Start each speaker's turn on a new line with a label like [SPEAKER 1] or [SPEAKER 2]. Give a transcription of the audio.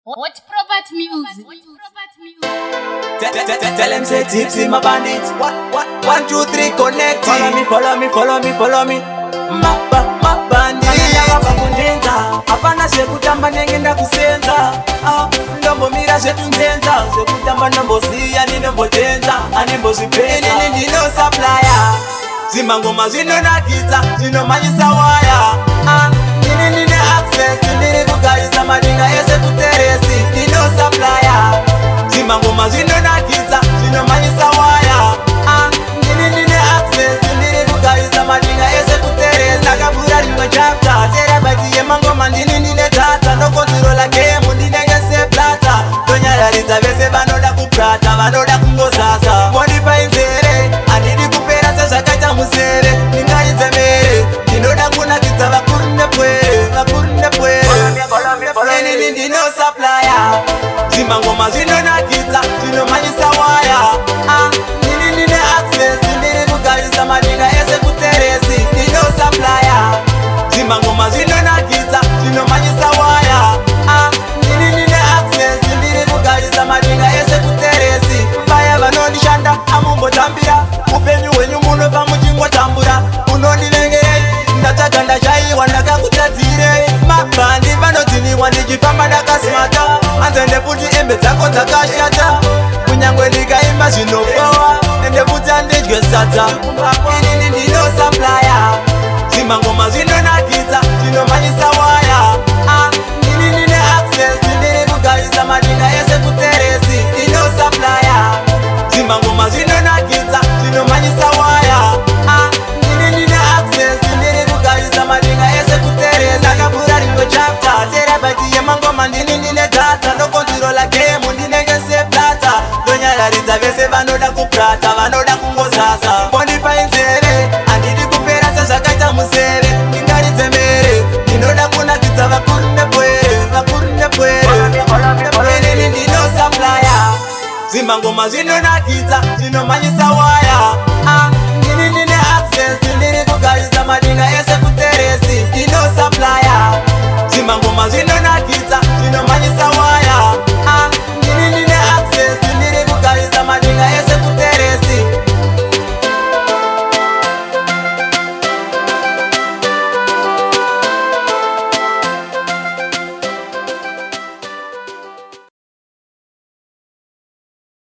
[SPEAKER 1] What Prophet Music?
[SPEAKER 2] Tell them say tipsy my bandit. What? 1, 2, 3 connect. Follow me. Ma bandit. Anenda wapakundenza. Hapana shekutamba nengenda kusenza. Ndombo mira shetunzenza. Shekutamba ndombo siya ni ndombo tenza. Anembo shipeni ni no supplier. Zimangoma zino nakita. Zino manyisa waya. Nini access. Nini bukaisa madinga ese kuteresi. Nino supplier. Zimangoma zino nakita. Zino manyisa waya. Nini access. Nini bukaisa madinga ese kuteresi. Nakabura ringo chapter. Tera bati ye mangoma nini data. No control la game. Nini ngese plata. Donya la rita vese vanoda kuprata. Vanoda kungosasa. Modifa inzere. Anidi kupera sasa kaita musere. Ninga izemere. Ninoda kuna kita vakurne pwere. Nini no supplier. Zimangoma zino nakita. Zino manyisa waya. Nini access. Nini bukaisa madinga ese kuteresi. Nino supplier. Zimangoma zino nakita. Zino manyisa waya. Nini access. Nini bukaisa madinga ese kuteresi. Mbaya vanoni shanda. Amumbo tambira. Upenyu wenyu muno pamuchingwa tambura. Unondi lengere. Ndataganda chai wandaka kutadzire. Mabandi vanotini wanijifamba ndakasimata. Anzende futi embe dzako dzakashata. Kunyangwe ndikaimba zvinopawa. Ende futi andidye sadza. Ini ndino supplier. Zimangoma zvinonakidza. Zvinomanyisa waya. Nini access. Ndiri kugaisa madinga ese kuteresi. Ndino supplier. Zimangoma zvinonakidza. Zvinomanyisa waya. Nini access. Ndiri kugaisa madinga ese kuteresi. Nakabura ringo chapter. Tera bati ye mangoma nini data. No control la game. Ndinenge se plata. Donya la rita vese vanoda kuprata. Vanoda kungosasa. Modifa inzere. Andidi kupera sasa kaita musere. Ningari zemere. Ninoda kuna kita vakurne pwere. Nini ndino supplier. Zimangoma zino nakita. Zino manyisa waya.